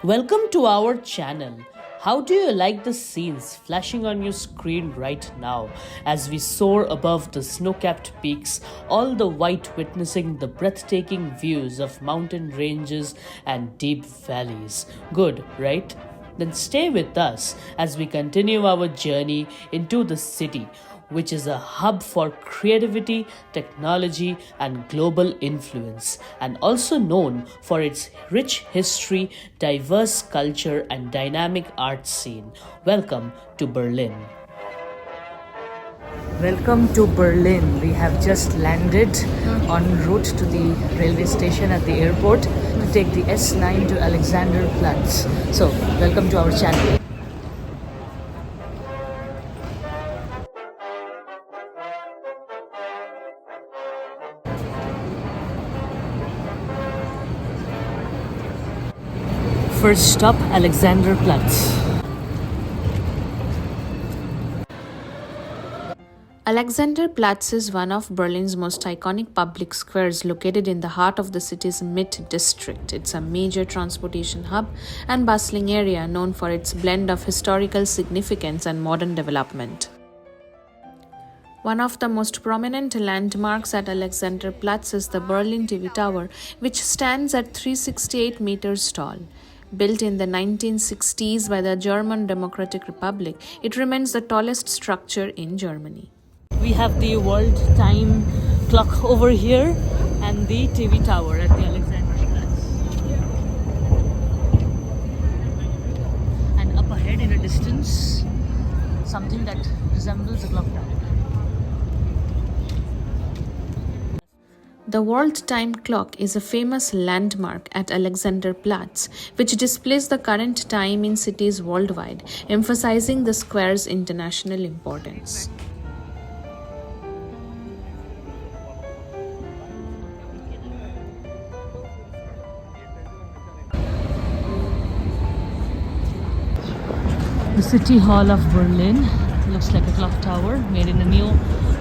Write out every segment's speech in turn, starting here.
Welcome to our channel. How do you like the scenes flashing on your screen right now as we soar above the snow-capped peaks, all the white witnessing the breathtaking views of mountain ranges and deep valleys? Good, right? Then stay with us as we continue our journey into the city, which is a hub for creativity, technology, and global influence, and also known for its rich history, diverse culture, and dynamic art scene. Welcome to Berlin. Welcome to Berlin. We have just landed en route to the railway station at the airport to take the S9 to Alexanderplatz. So, welcome to our channel. First stop, Alexanderplatz. Alexanderplatz is one of Berlin's most iconic public squares located in the heart of the city's mid-district. It's a major transportation hub and bustling area known for its blend of historical significance and modern development. One of the most prominent landmarks at Alexanderplatz is the Berlin TV Tower, which stands at 368 meters tall. Built in the 1960s by the German Democratic Republic, it remains the tallest structure in Germany. We have the world time clock over here and the TV tower at the Alexanderplatz. And up ahead in a distance, something that resembles a clock tower. The World Time Clock is a famous landmark at Alexanderplatz, which displays the current time in cities worldwide, emphasizing the square's international importance. The City Hall of Berlin looks like a clock tower made in a new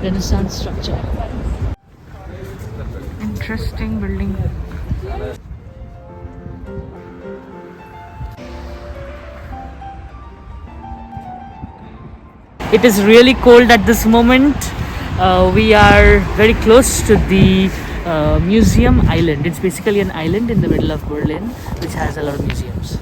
Renaissance structure. Interesting building. It is really cold at this moment. We are very close to the Museum Island. It's basically an island in the middle of Berlin which has a lot of museums.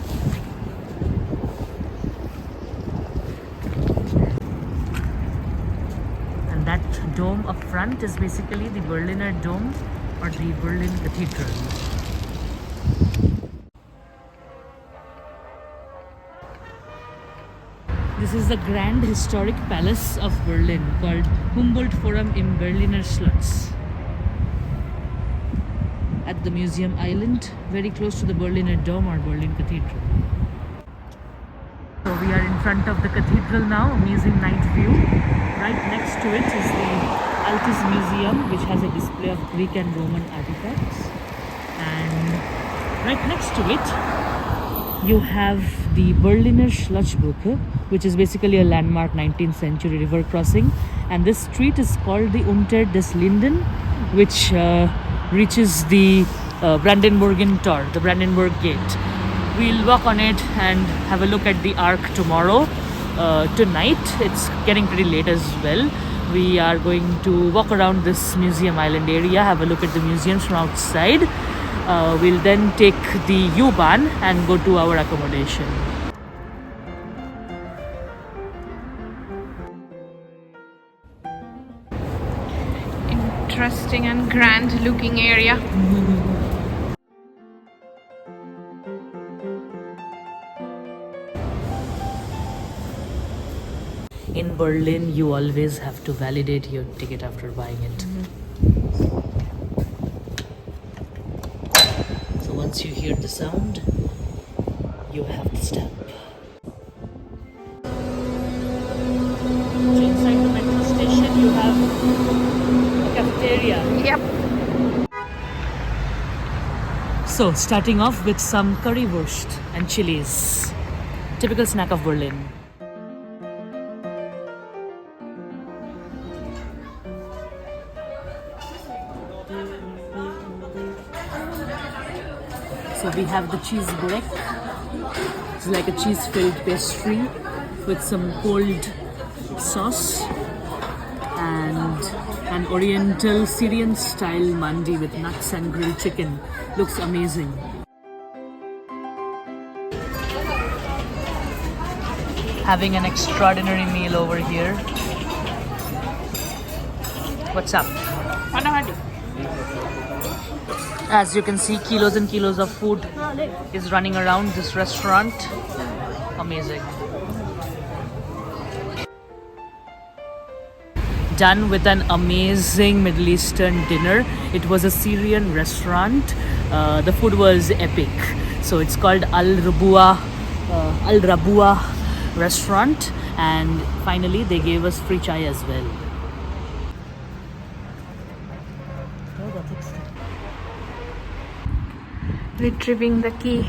And that dome up front is basically the Berliner Dome or the Berlin Cathedral. This is the Grand Historic Palace of Berlin called Humboldt Forum im Berliner Schloss. At the Museum Island, very close to the Berliner Dome or Berlin Cathedral. So we are in front of the cathedral now, amazing night view. Right next to it is the Altes Museum, which has a display of Greek and Roman artifacts. And right next to it, you have the Berliner Schlossbrücke, which is basically a landmark 19th century river crossing. And this street is called the Unter des Linden, which reaches the Brandenburgen Tor, the Brandenburg Gate. We'll walk on it and have a look at the Arc tomorrow. Tonight, it's getting pretty late as well. We are going to walk around this Museum Island area, have a look at the museums from outside. We'll then take the U-Bahn and go to our accommodation. Interesting and grand looking area. In Berlin, you always have to validate your ticket after buying it. So once you hear the sound, you have the stamp. So inside the metro station, you have a cafeteria. Yep. So starting off with some currywurst and chilies. Typical snack of Berlin. So we have the cheese break It's like a cheese-filled pastry with some cold sauce and an oriental Syrian style mandi with nuts and grilled chicken. Looks amazing. Having an extraordinary meal over here. What's up? As you can see, kilos and kilos of food is running around this restaurant. Amazing. Done with an amazing Middle Eastern dinner. It was a Syrian restaurant. The food was epic. So it's called Al Rabua restaurant, and finally they gave us free chai as well. Retrieving the key.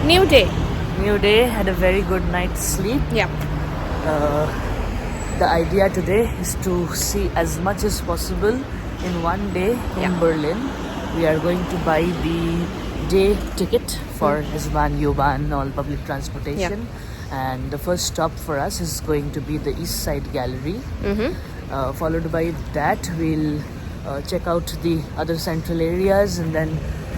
New day. New day, had a very good night's sleep. Yeah. The idea today is to see as much as possible in one day in Berlin. We are going to buy the day ticket for S-Bahn, U-Bahn, all public transportation. And the first stop for us is going to be the East Side Gallery. Followed by that, we'll check out the other central areas and then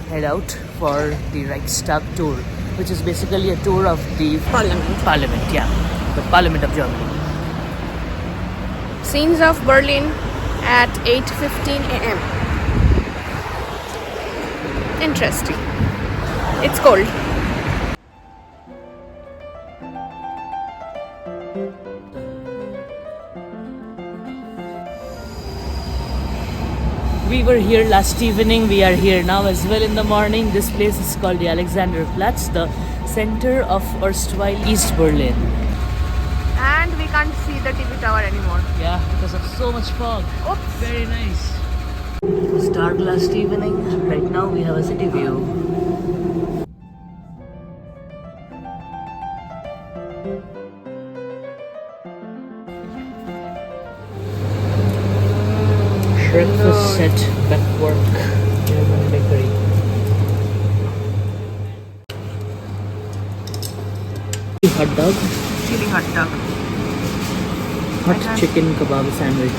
head out for the Reichstag tour, which is basically a tour of the Parliament, the Parliament of Germany. Scenes of Berlin at 8:15 a.m. Interesting. It's cold. We were here last evening, we are here now as well in the morning. This place is called the Alexanderplatz, the center of erstwhile East Berlin. And we can't see the TV tower anymore. Yeah, because of so much fog. Oops. Very nice. It was dark last evening. Right now we have a city view. Breakfast set backward. German bakery. Hot dog. Chili hot dog. Hot chicken kebab sandwich.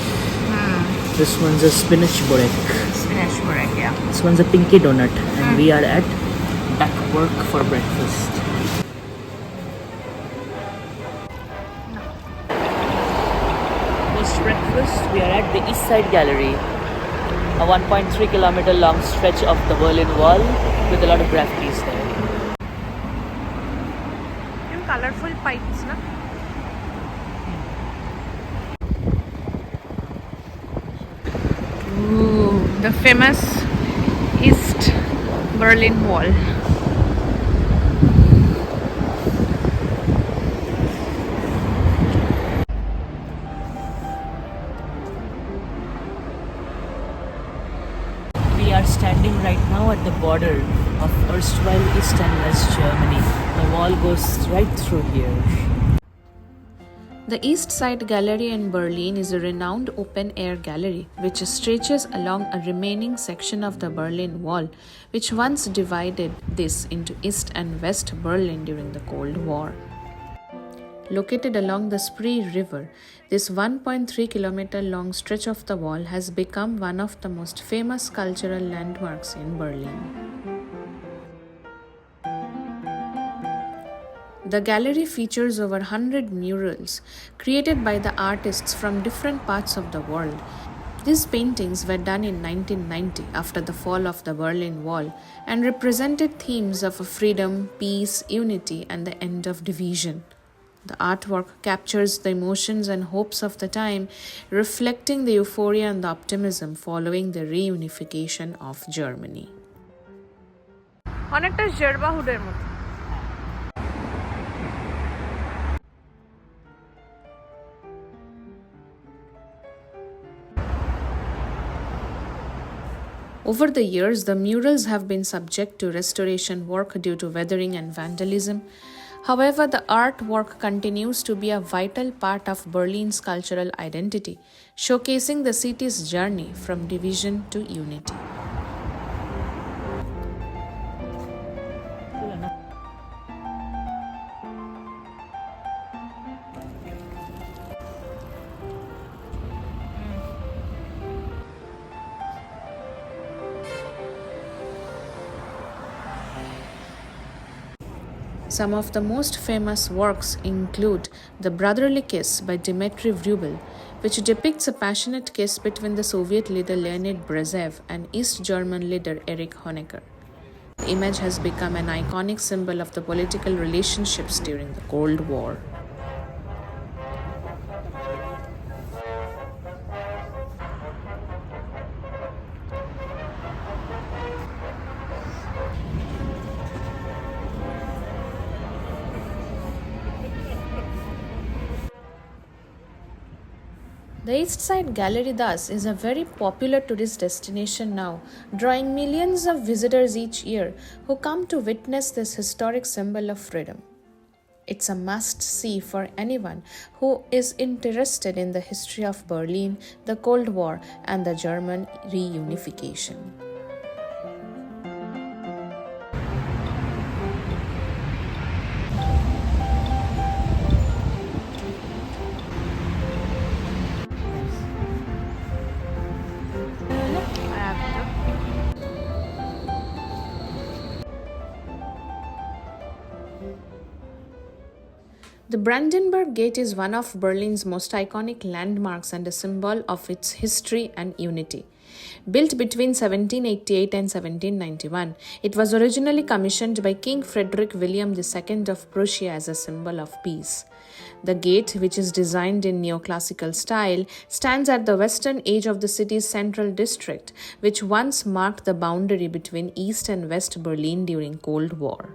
This one's a spinach burek. Spinach burek, yeah. This one's a pinky donut. And we are at Backward for breakfast. Post breakfast, we are at the East Side Gallery, a 1.3 kilometer long stretch of the Berlin Wall with a lot of graffitis there. Colorful pipes, na? Ooh, the famous East Berlin Wall. We are standing right now at the border of erstwhile East and West Germany. The wall goes right through here. The East Side Gallery in Berlin is a renowned open-air gallery which stretches along a remaining section of the Berlin Wall, which once divided this into East and West Berlin during the Cold War. Located along the Spree River, this 1.3 kilometer long stretch of the wall has become one of the most famous cultural landmarks in Berlin. The gallery features over 100 murals created by the artists from different parts of the world. These paintings were done in 1990 after the fall of the Berlin Wall and represented themes of freedom, peace, unity, and the end of division. The artwork captures the emotions and hopes of the time, reflecting the euphoria and the optimism following the reunification of Germany. অনেকটা জেরবাহুডের মতো। Over the years, the murals have been subject to restoration work due to weathering and vandalism. However, the artwork continues to be a vital part of Berlin's cultural identity, showcasing the city's journey from division to unity. Some of the most famous works include The Brotherly Kiss by Dmitry Vrubel, which depicts a passionate kiss between the Soviet leader Leonid Brezhnev and East German leader Erich Honecker. The image has become an iconic symbol of the political relationships during the Cold War. The East Side Gallery thus is a very popular tourist destination now, drawing millions of visitors each year who come to witness this historic symbol of freedom. It's a must-see for anyone who is interested in the history of Berlin, the Cold War, and the German reunification. The Brandenburg Gate is one of Berlin's most iconic landmarks and a symbol of its history and unity. Built between 1788 and 1791, it was originally commissioned by King Frederick William II of Prussia as a symbol of peace. The gate, which is designed in neoclassical style, stands at the western edge of the city's central district, which once marked the boundary between East and West Berlin during Cold War.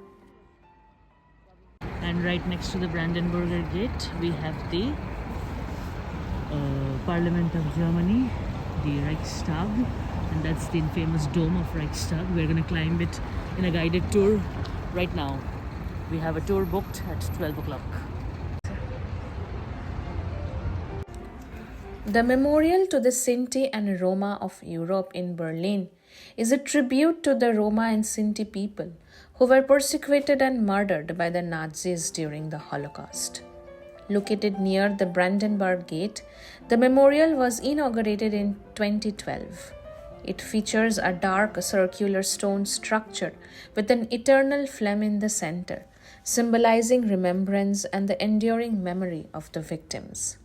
And right next to the Brandenburger Gate, we have the Parliament of Germany, the Reichstag, and that's the infamous dome of Reichstag. We're going to climb it in a guided tour right now. We have a tour booked at 12 o'clock. The Memorial to the Sinti and Roma of Europe in Berlin is a tribute to the Roma and Sinti people who were persecuted and murdered by the Nazis during the Holocaust. Located near the Brandenburg Gate, the memorial was inaugurated in 2012. It features a dark circular stone structure with an eternal flame in the center, symbolizing remembrance and the enduring memory of the victims.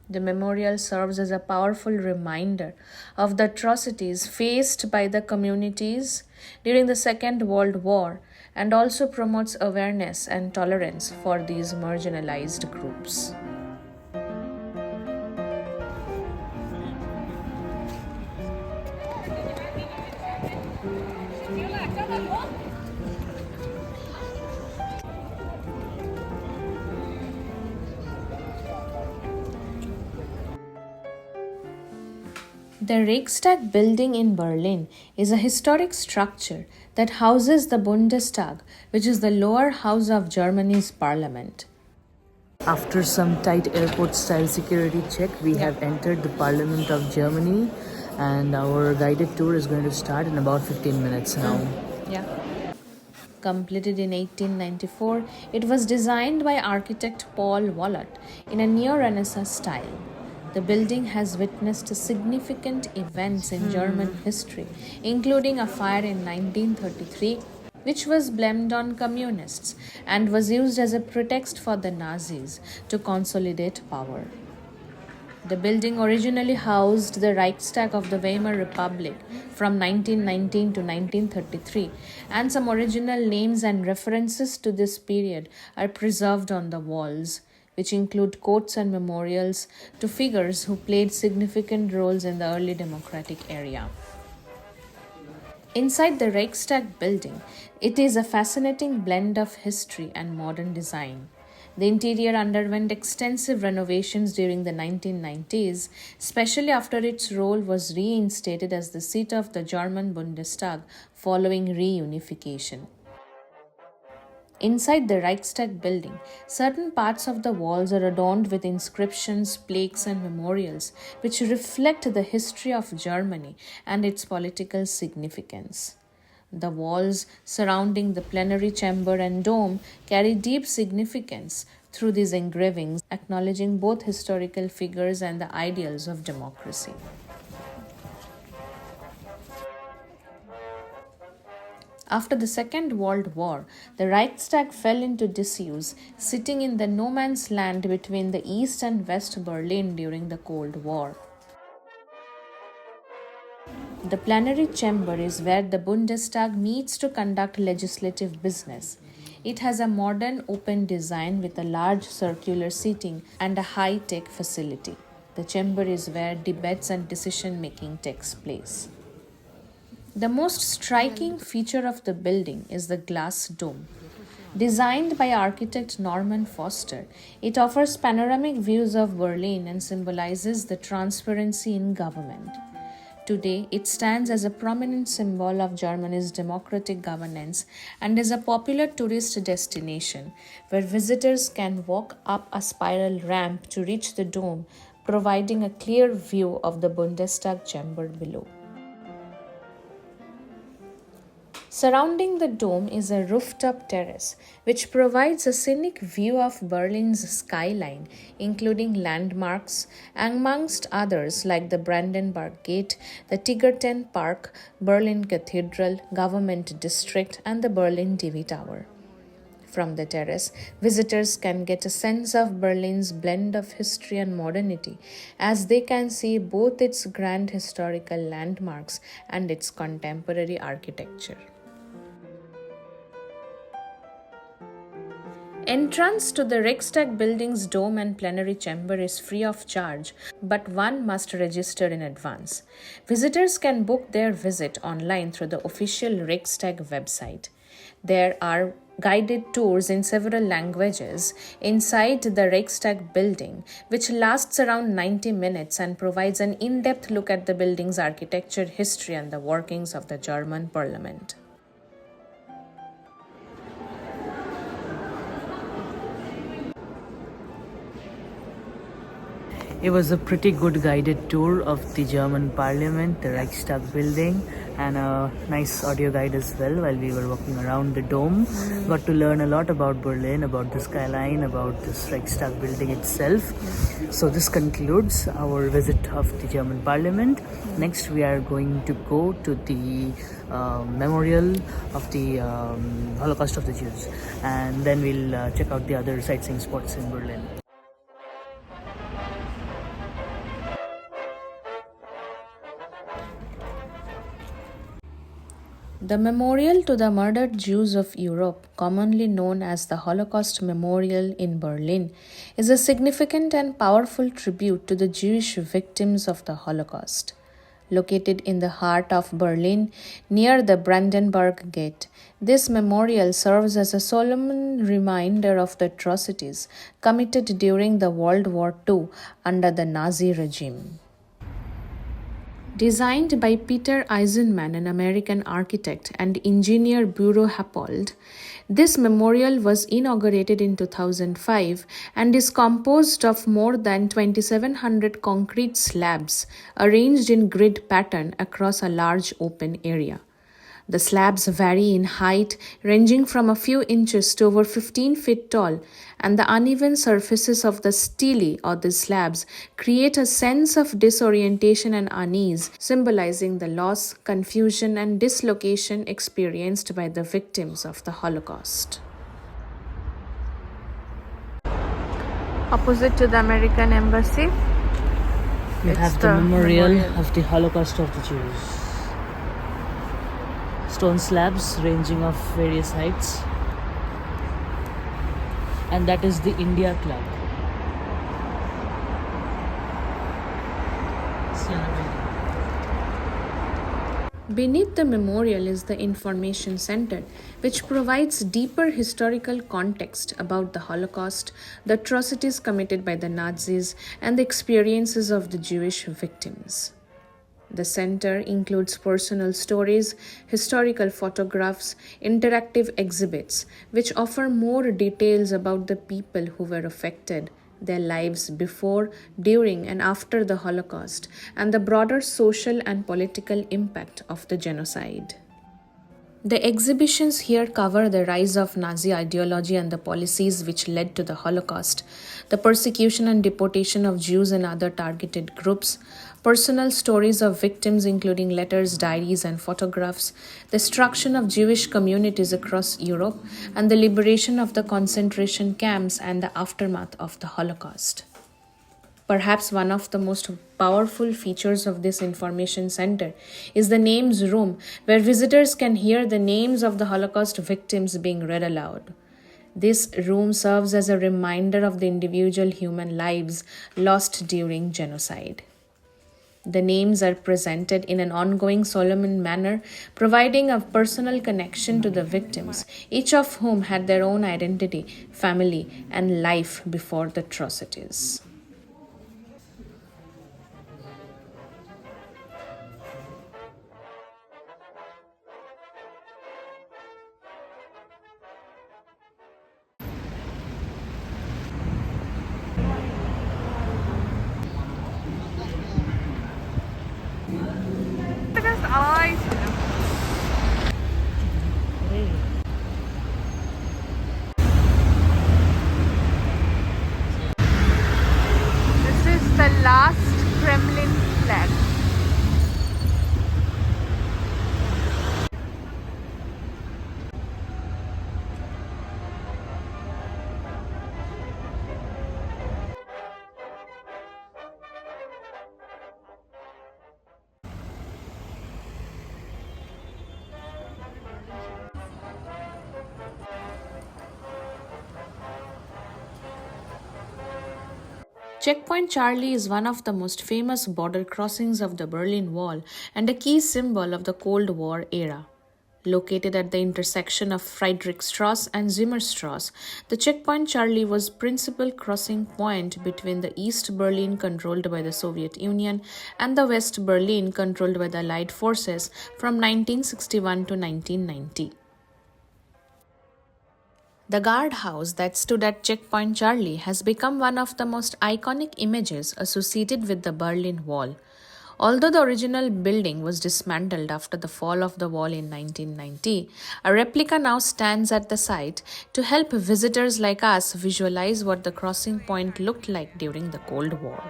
The memorial serves as a powerful reminder of the atrocities faced by the communities during the Second World War and also promotes awareness and tolerance for these marginalized groups. The Reichstag Building in Berlin is a historic structure that houses the Bundestag, which is the lower house of Germany's parliament. After some tight airport-style security check, we have entered the Parliament of Germany, and our guided tour is going to start in about 15 minutes now. Yeah. Completed in 1894, it was designed by architect Paul Wallot in a neo-Renaissance style. The building has witnessed significant events in German history, including a fire in 1933, which was blamed on communists and was used as a pretext for the Nazis to consolidate power. The building originally housed the Reichstag of the Weimar Republic from 1919 to 1933, and some original names and references to this period are preserved on the walls, which include quotes and memorials to figures who played significant roles in the early democratic era. Inside the Reichstag building, it is a fascinating blend of history and modern design. The interior underwent extensive renovations during the 1990s, especially after its role was reinstated as the seat of the German Bundestag following reunification. Inside the Reichstag building, certain parts of the walls are adorned with inscriptions, plaques, and memorials, which reflect the history of Germany and its political significance. The walls surrounding the plenary chamber and dome carry deep significance through these engravings, acknowledging both historical figures and the ideals of democracy. After the Second World War, the Reichstag fell into disuse, sitting in the no man's land between the East and West Berlin during the Cold War. The plenary chamber is where the Bundestag meets to conduct legislative business. It has a modern open design with a large circular seating and a high-tech facility. The chamber is where debates and decision-making takes place. The most striking feature of the building is the glass dome. Designed by architect Norman Foster, it offers panoramic views of Berlin and symbolizes the transparency in government. Today, it stands as a prominent symbol of Germany's democratic governance and is a popular tourist destination where visitors can walk up a spiral ramp to reach the dome, providing a clear view of the Bundestag chamber below. Surrounding the dome is a rooftop terrace, which provides a scenic view of Berlin's skyline, including landmarks, amongst others like the Brandenburg Gate, the Tigerten Park, Berlin Cathedral, Government District, and the Berlin TV Tower. From the terrace, visitors can get a sense of Berlin's blend of history and modernity, as they can see both its grand historical landmarks and its contemporary architecture. Entrance to the Reichstag Building's dome and plenary chamber is free of charge, but one must register in advance. Visitors can book their visit online through the official Reichstag website. There are guided tours in several languages inside the Reichstag building, which lasts around 90 minutes and provides an in-depth look at the building's architecture, history, and the workings of the German parliament. It was a pretty good guided tour of the German Parliament, the Reichstag Building, and a nice audio guide as well while we were walking around the dome. Got to learn a lot about Berlin, about the skyline, about this Reichstag Building itself. So this concludes our visit of the German Parliament. Next we are going to go to the memorial of the Holocaust of the Jews, and then we'll check out the other sightseeing spots in Berlin. The Memorial to the Murdered Jews of Europe, commonly known as the Holocaust Memorial in Berlin, is a significant and powerful tribute to the Jewish victims of the Holocaust. Located in the heart of Berlin, near the Brandenburg Gate, this memorial serves as a solemn reminder of the atrocities committed during the World War II under the Nazi regime. Designed by Peter Eisenman, an American architect, and engineer Bureau Happold, this memorial was inaugurated in 2005 and is composed of more than 2,700 concrete slabs arranged in grid pattern across a large open area. The slabs vary in height, ranging from a few inches to over 15 feet tall, and the uneven surfaces of the stele or the slabs create a sense of disorientation and unease, symbolizing the loss, confusion, and dislocation experienced by the victims of the Holocaust. Opposite to the American Embassy, You have the memorial of the Holocaust of the Jews. Stone slabs ranging of various heights, and that is the India Club. Beneath the memorial is the Information Center, which provides deeper historical context about the Holocaust, the atrocities committed by the Nazis, and the experiences of the Jewish victims. The center includes personal stories, historical photographs, interactive exhibits, which offer more details about the people who were affected, their lives before, during, and after the Holocaust, and the broader social and political impact of the genocide. The exhibitions here cover the rise of Nazi ideology and the policies which led to the Holocaust, the persecution and deportation of Jews and other targeted groups, Personal stories of victims, including letters, diaries, and photographs, the destruction of Jewish communities across Europe, and the liberation of the concentration camps and the aftermath of the Holocaust. Perhaps one of the most powerful features of this information center is the names room, where visitors can hear the names of the Holocaust victims being read aloud. This room serves as a reminder of the individual human lives lost during genocide. The names are presented in an ongoing solemn manner, providing a personal connection to the victims, each of whom had their own identity, family, and life before the atrocities. This is the last Kremlin flag. Checkpoint Charlie is one of the most famous border crossings of the Berlin Wall and a key symbol of the Cold War era. Located at the intersection of Friedrichstrasse and Zimmerstrasse, the Checkpoint Charlie was principal crossing point between the East Berlin controlled by the Soviet Union and the West Berlin controlled by the Allied forces from 1961 to 1990. The guardhouse that stood at Checkpoint Charlie has become one of the most iconic images associated with the Berlin Wall. Although the original building was dismantled after the fall of the wall in 1990, a replica now stands at the site to help visitors like us visualize what the crossing point looked like during the Cold War.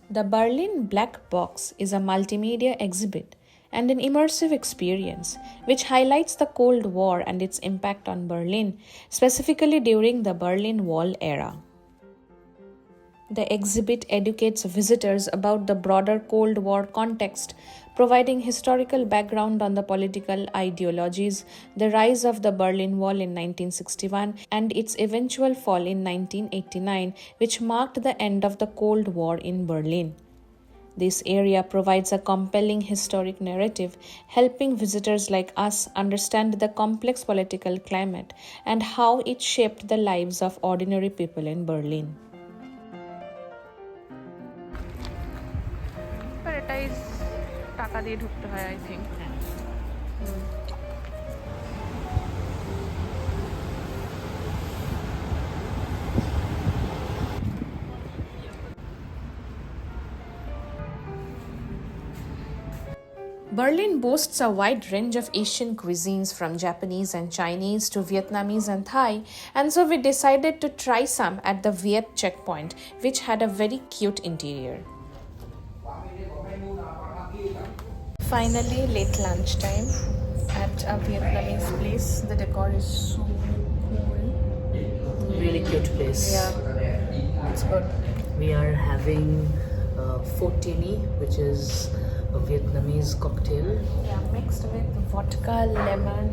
The Berlin Black Box is a multimedia exhibit and an immersive experience which highlights the Cold War and its impact on Berlin, specifically during the Berlin Wall era. The exhibit educates visitors about the broader Cold War context, providing historical background on the political ideologies, the rise of the Berlin Wall in 1961, and its eventual fall in 1989, which marked the end of the Cold War in Berlin. This area provides a compelling historic narrative, helping visitors like us understand the complex political climate and how it shaped the lives of ordinary people in Berlin. টাকা দিয়ে ঢুকতে হয় I think Berlin boasts a wide range of Asian cuisines from Japanese and Chinese to Vietnamese and Thai, and so we decided to try some at the Viet checkpoint, which had a very cute interior. Finally, late lunchtime at a Vietnamese place. The decor is so cool. Really cute place. Yeah, it's good. We are having pho tini, which is a Vietnamese cocktail. Yeah, mixed with vodka, lemon,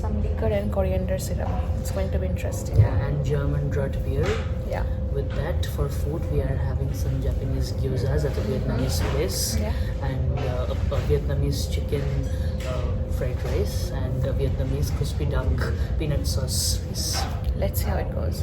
some liquor and coriander syrup. It's going to be interesting. Yeah, and German draught beer. Yeah. With that, for food, we are having some Japanese gyozas at a Vietnamese place, and a Vietnamese chicken fried rice, and a Vietnamese crispy duck peanut sauce piece. Let's see how it goes.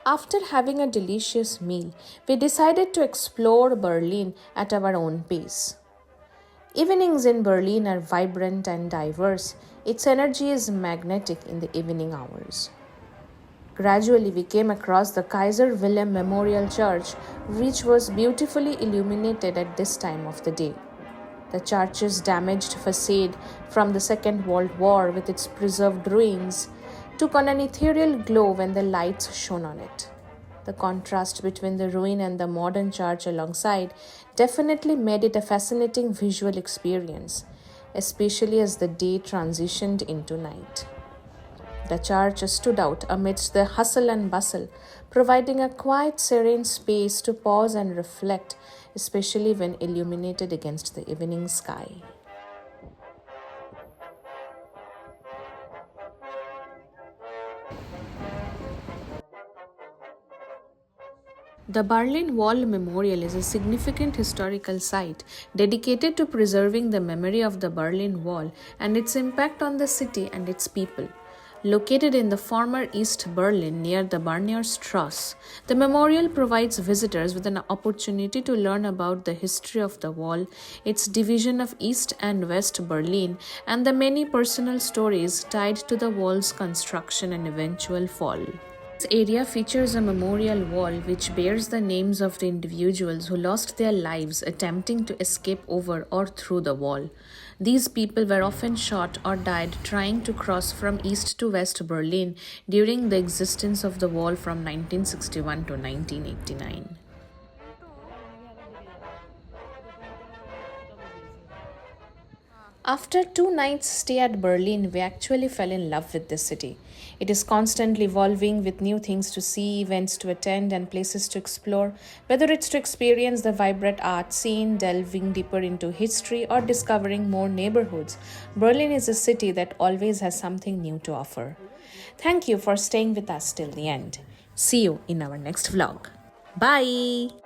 After having a delicious meal, we decided to explore Berlin at our own pace. Evenings in Berlin are vibrant and diverse. Its energy is magnetic in the evening hours. Gradually, we came across the Kaiser Wilhelm Memorial Church, which was beautifully illuminated at this time of the day. The church's damaged facade from the Second World War, with its preserved ruins, took on an ethereal glow when the lights shone on it. The contrast between the ruin and the modern church alongside definitely made it a fascinating visual experience, especially as the day transitioned into night. The church stood out amidst the hustle and bustle, providing a quiet, serene space to pause and reflect, especially when illuminated against the evening sky. The Berlin Wall Memorial is a significant historical site dedicated to preserving the memory of the Berlin Wall and its impact on the city and its people. Located in the former East Berlin near the Berner Strasse, the memorial provides visitors with an opportunity to learn about the history of the wall, its division of East and West Berlin, and the many personal stories tied to the wall's construction and eventual fall. This area features a memorial wall which bears the names of the individuals who lost their lives attempting to escape over or through the wall. These people were often shot or died trying to cross from East to West Berlin during the existence of the wall from 1961 to 1989. After 2 nights stay at Berlin, we actually fell in love with this city. It is constantly evolving with new things to see, events to attend, and places to explore. Whether it's to experience the vibrant art scene, delving deeper into history, or discovering more neighborhoods, Berlin is a city that always has something new to offer. Thank you for staying with us till the end. See you in our next vlog. Bye!